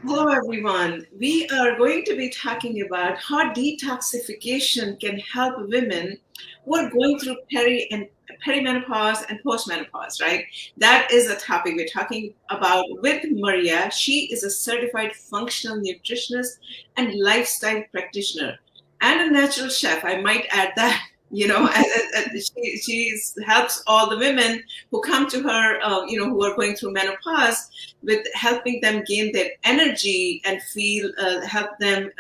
Hello, everyone. We are going to be talking about how detoxification can help women who are going through perimenopause and postmenopause, right? That is a topic we're talking about with Maria. She is a certified functional nutritionist and lifestyle practitioner and a natural chef. I might add that. She helps all the women who come to her, who are going through menopause with helping them gain their energy and help them,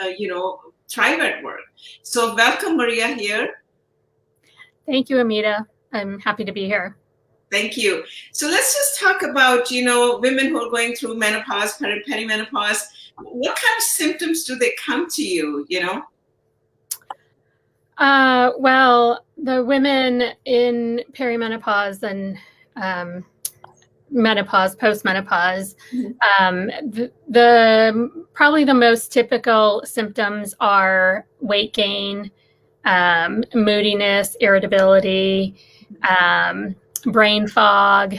thrive at work. So welcome, Maria, here. Thank you, Amita. I'm happy to be here. Thank you. So let's just talk about, women who are going through menopause, perimenopause. What kind of symptoms do they come to you, Well, the women in perimenopause and menopause, postmenopause, probably the most typical symptoms are weight gain, moodiness, irritability, brain fog.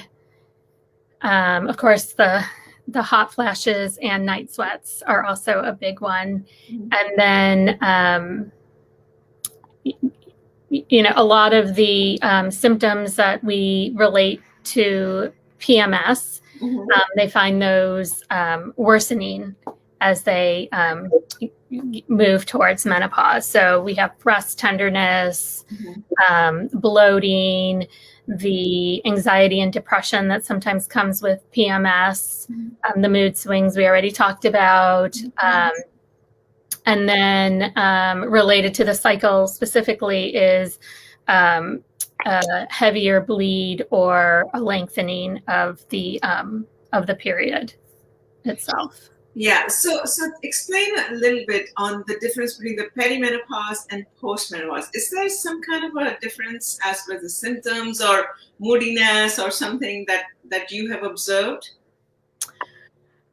Of course, the hot flashes and night sweats are also a big one. And then, a lot of the symptoms that we relate to PMS, they find those worsening as they move towards menopause. So we have breast tenderness, bloating, the anxiety and depression that sometimes comes with PMS, the mood swings we already talked about, and then related to the cycle specifically is a heavier bleed or a lengthening of the period itself. Yeah, so explain a little bit on the difference between the perimenopause and postmenopause. Is there some kind of a difference as per the symptoms or moodiness or something that you have observed?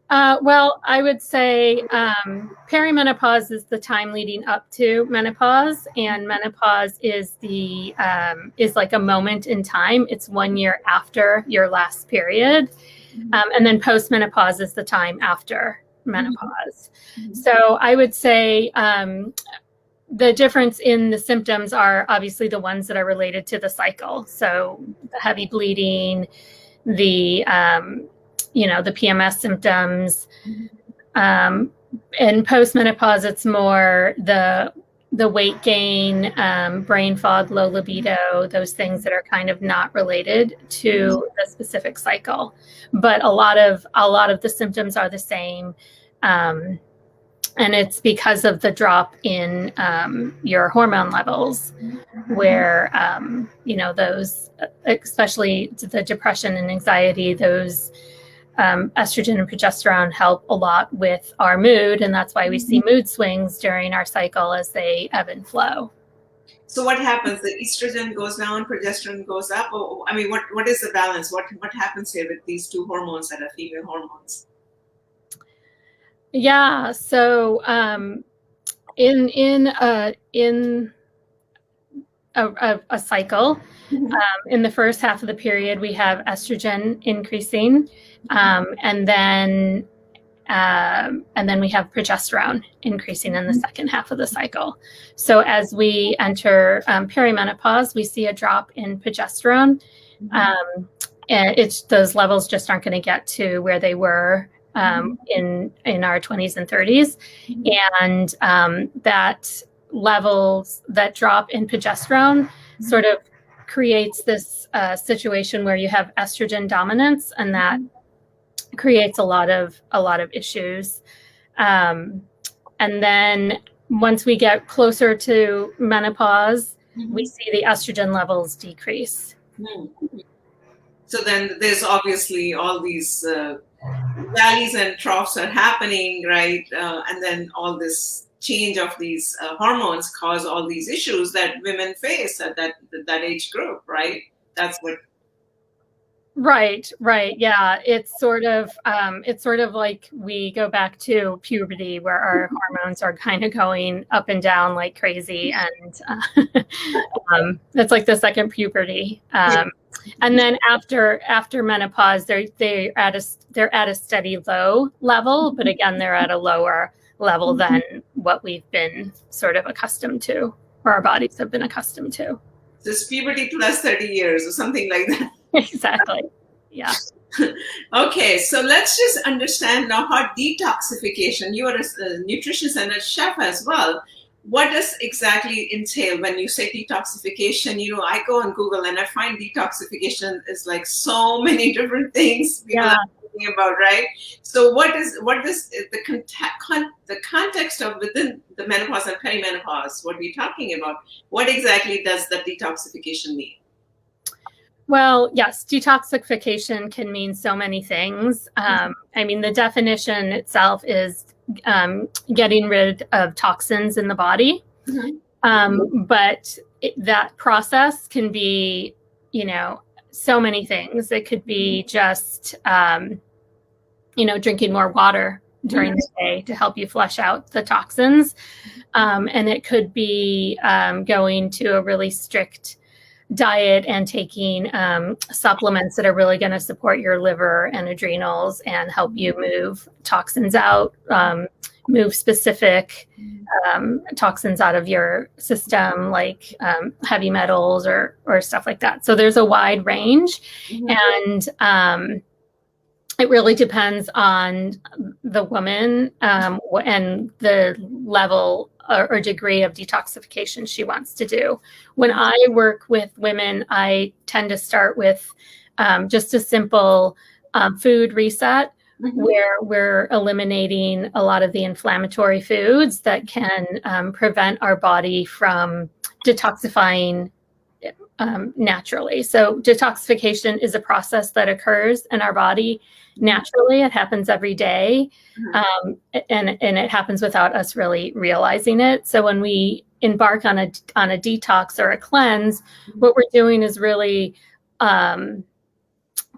Well, I would say perimenopause is the time leading up to menopause, and menopause is is like a moment in time. It's 1 year after your last period, and then postmenopause is the time after menopause. So I would say the difference in the symptoms are obviously the ones that are related to the cycle. So the heavy bleeding, the the PMS symptoms. In postmenopause, it's more the weight gain, brain fog, low libido, those things that are kind of not related to the specific cycle. But a lot of the symptoms are the same. And it's because of the drop in your hormone levels where, those, especially the depression and anxiety, those estrogen and progesterone help a lot with our mood, and that's why we see mood swings during our cycle as they ebb and flow. So what happens? The estrogen goes down, progesterone goes up? Or, I mean, what is the balance? What happens here with these two hormones that are female hormones? Yeah, so in a cycle, in the first half of the period, we have estrogen increasing, and then we have progesterone increasing in the second half of the cycle. So as we enter perimenopause, we see a drop in progesterone, and those levels just aren't going to get to where they were in our 20s and 30s, and that drop in progesterone sort of creates this situation where you have estrogen dominance, and that creates a lot of issues. And then once we get closer to menopause, we see the estrogen levels decrease. So then there's obviously all these valleys and troughs are happening, right? And then all this change of these hormones cause all these issues that women face at that age group, right? That's what. Right. Yeah. It's sort of like we go back to puberty where our hormones are kind of going up and down like crazy. And it's like the second puberty. And then after menopause, they're at a steady low level, but again, they're at a lower level than what we've been sort of accustomed to, or our bodies have been accustomed to. Just puberty plus 30 years or something like that. Exactly. Yeah. Okay, so let's just understand now how detoxification, you are a nutritionist and a chef as well. What does exactly entail when you say detoxification? I go on Google and I find detoxification is like so many different things people are talking about, right? So what is the context of within the menopause and perimenopause, what we're talking about? What exactly does the detoxification mean? Well, yes, detoxification can mean so many things. I mean, the definition itself is getting rid of toxins in the body. But that process can be, so many things. It could be just, drinking more water during the day to help you flush out the toxins. And it could be going to a really strict diet and taking supplements that are really going to support your liver and adrenals and help you move toxins out, move specific toxins out of your system, like heavy metals or stuff like that. So there's a wide range, and it really depends on the woman and the level or degree of detoxification she wants to do. When I work with women, I tend to start with just a simple food reset, where we're eliminating a lot of the inflammatory foods that can prevent our body from detoxifying naturally. So detoxification is a process that occurs in our body naturally. It happens every day, and it happens without us really realizing it. So when we embark on a detox or a cleanse, what we're doing is really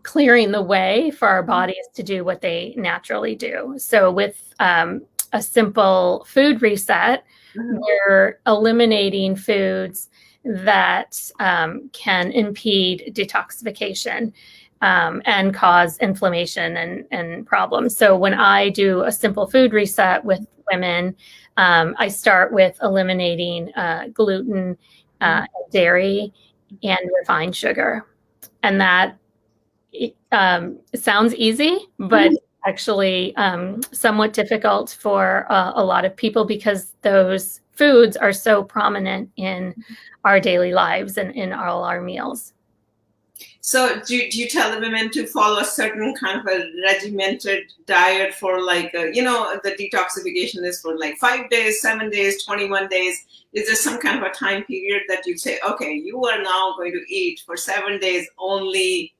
clearing the way for our bodies to do what they naturally do. So with a simple food reset, we're eliminating foods that can impede detoxification and cause inflammation and problems. So when I do a simple food reset with women, I start with eliminating gluten, dairy, and refined sugar. And that sounds easy, but actually somewhat difficult for a lot of people, because those foods are so prominent in our daily lives and in all our meals. So do you tell the women to follow a certain kind of a regimented diet for the detoxification is for like 5 days, 7 days, 21 days? Is there some kind of a time period that you say, okay, you are now going to eat for 7 days only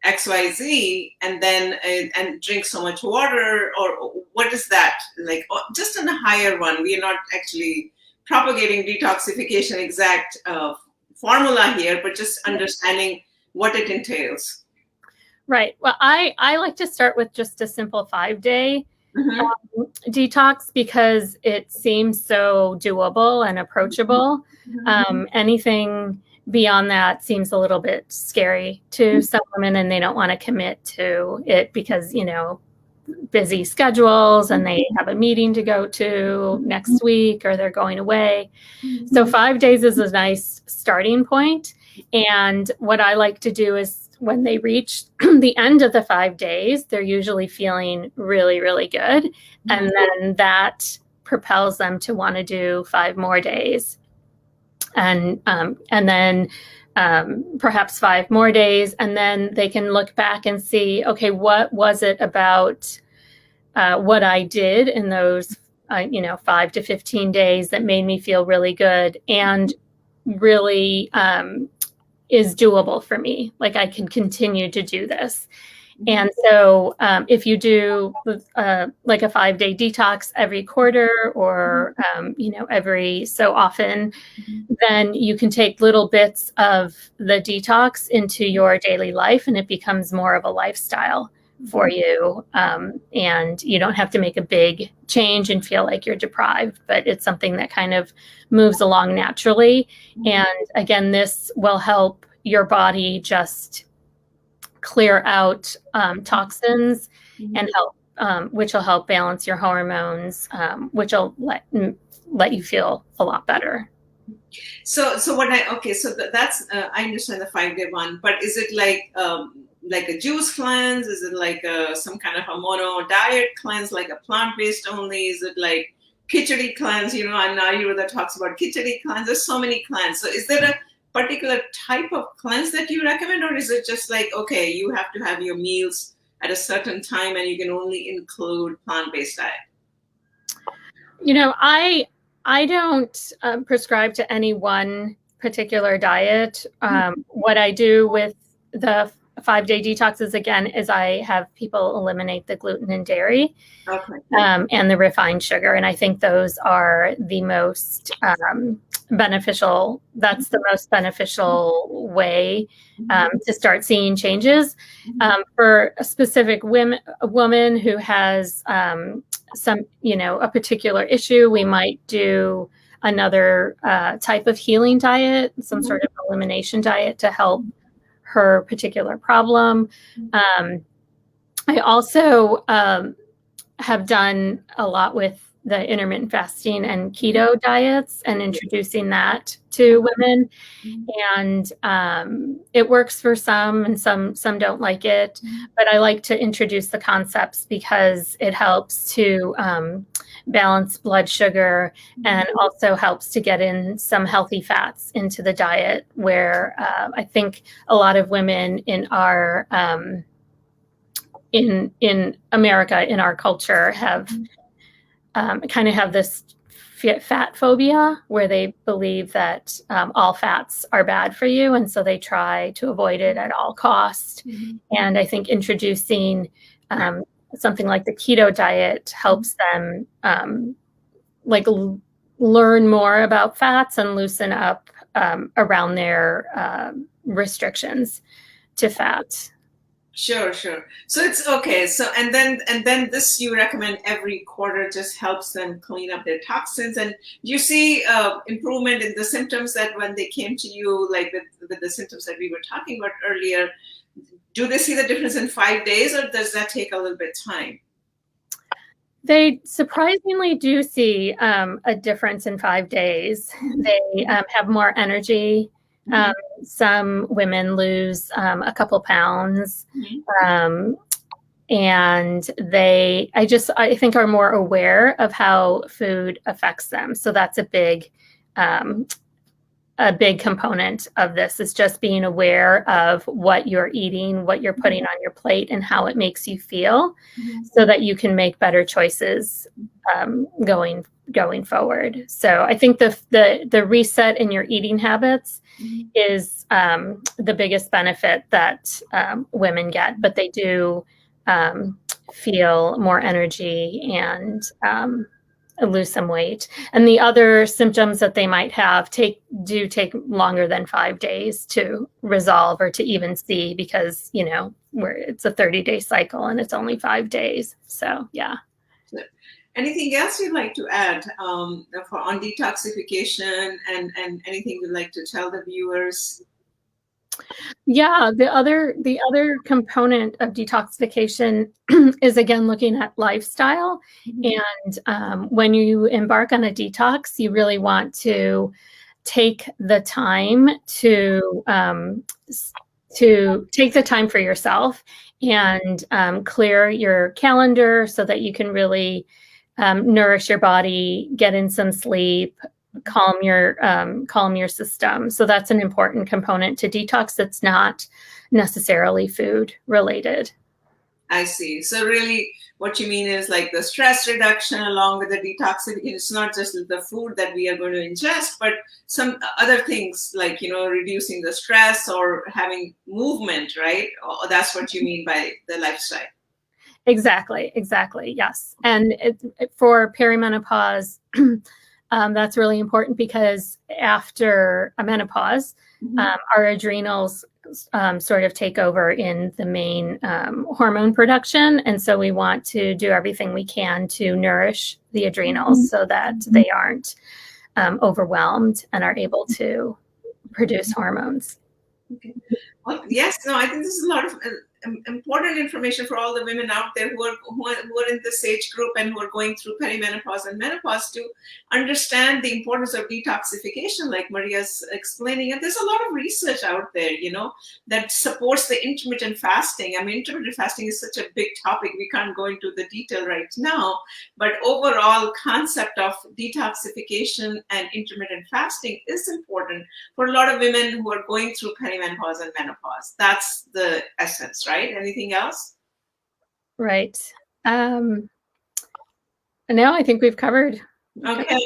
XYZ and then and drink so much water, or what is that like? Just on a higher one, we are not actually propagating detoxification exact formula here, but just understanding what it entails. Right. Well, I like to start with just a simple 5-day detox, because it seems so doable and approachable. Anything beyond that seems a little bit scary to some women, and they don't want to commit to it because, busy schedules and they have a meeting to go to next week or they're going away. So 5 days is a nice starting point. And what I like to do is when they reach the end of the 5 days, they're usually feeling really, really good. And then that propels them to want to do 5 more days. And then perhaps 5 more days, and then they can look back and see, okay, what was it about what I did in those 5 to 15 days that made me feel really good and really is doable for me. Like, I can continue to do this. And so if you do like a 5-day detox every quarter or, every so often, then you can take little bits of the detox into your daily life, and it becomes more of a lifestyle for you. And you don't have to make a big change and feel like you're deprived, but it's something that kind of moves along naturally. And again, this will help your body just clear out toxins and help, which will help balance your hormones, which will let you feel a lot better. So that's I understand the 5-day one, but is it like a juice cleanse? Is it like some kind of a mono diet cleanse, like a plant-based only? Is it like khichdi cleanse? You know, and now Ayurveda talks about khichdi cleanse. There's so many cleanse. So is there a particular type of cleanse that you recommend, or is it just like, okay, you have to have your meals at a certain time and you can only include plant-based diet? You know, I don't prescribe to any one particular diet. What I do with the 5-day detoxes, again, is I have people eliminate the gluten and dairy, and the refined sugar. And I think those are the most beneficial. That's the most beneficial way to start seeing changes. For a specific woman who has some, a particular issue, we might do another type of healing diet, some sort of elimination diet to help her particular problem. I also have done a lot with the intermittent fasting and keto diets and introducing that to women. And it works for some, and some don't like it. But I like to introduce the concepts because it helps to balance blood sugar and also helps to get in some healthy fats into the diet, where I think a lot of women in our in America, in our culture, have kind of have this fat phobia, where they believe that all fats are bad for you, and so they try to avoid it at all costs. And I think introducing something like the keto diet helps them learn more about fats and loosen up around their restrictions to fat. Sure. So it's okay. So and then this you recommend every quarter, just helps them clean up their toxins. And you see improvement in the symptoms that when they came to you, like with the symptoms that we were talking about earlier. Do they see the difference in 5 days, or does that take a little bit of time? They surprisingly do see a difference in 5 days. They have more energy. Some women lose a couple pounds, and I think are more aware of how food affects them. So that's a big component of this, is just being aware of what you're eating, what you're putting on your plate, and how it makes you feel, so that you can make better choices going forward. So I think the reset in your eating habits is the biggest benefit that women get, but they do feel more energy and lose some weight. And the other symptoms that they might have take longer than 5 days to resolve or to even see, because it's a 30-day cycle and it's only 5 days. So yeah. Anything else you'd like to add on detoxification, and anything you'd like to tell the viewers? Yeah, the other component of detoxification is, again, looking at lifestyle. And when you embark on a detox, you really want to take the time to take the time for yourself and clear your calendar, so that you can really nourish your body, get in some sleep, calm your system. So that's an important component to detox. That's not necessarily food related. I see. So really what you mean is like the stress reduction along with the detoxification. It's not just the food that we are going to ingest, but some other things like, reducing the stress or having movement, right? Or that's what you mean by the lifestyle. Exactly. Yes. And for perimenopause, that's really important, because after a menopause, our adrenals sort of take over in the main hormone production. And so we want to do everything we can to nourish the adrenals so that they aren't overwhelmed and are able to produce hormones. Okay. Well, yes, no, I think this is a lot of important information for all the women out there who are in this age group and who are going through perimenopause and menopause to understand the importance of detoxification, like Maria's explaining. And there's a lot of research out there, that supports the intermittent fasting. I mean, intermittent fasting is such a big topic. We can't go into the detail right now, but overall concept of detoxification and intermittent fasting is important for a lot of women who are going through perimenopause and menopause. That's the essence, right? Anything else? Right. Now I think we've covered. Okay.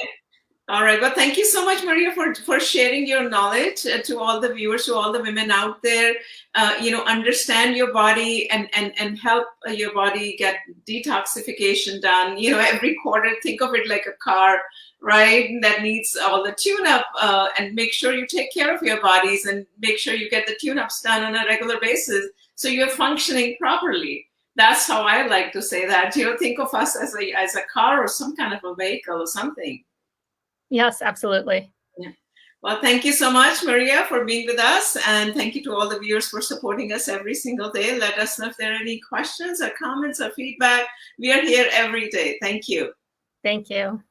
All right. Well, thank you so much, Maria, for sharing your knowledge to all the viewers, to all the women out there. Understand your body and help your body get detoxification done. Every quarter, think of it like a car, right? That needs all the tune-up, and make sure you take care of your bodies and make sure you get the tune-ups done on a regular basis so you're functioning properly. That's how I like to say that. Think of us as a car or some kind of a vehicle or something. Yes, absolutely. Yeah. Well, thank you so much, Maria, for being with us. And thank you to all the viewers for supporting us every single day. Let us know if there are any questions or comments or feedback. We are here every day. Thank you. Thank you.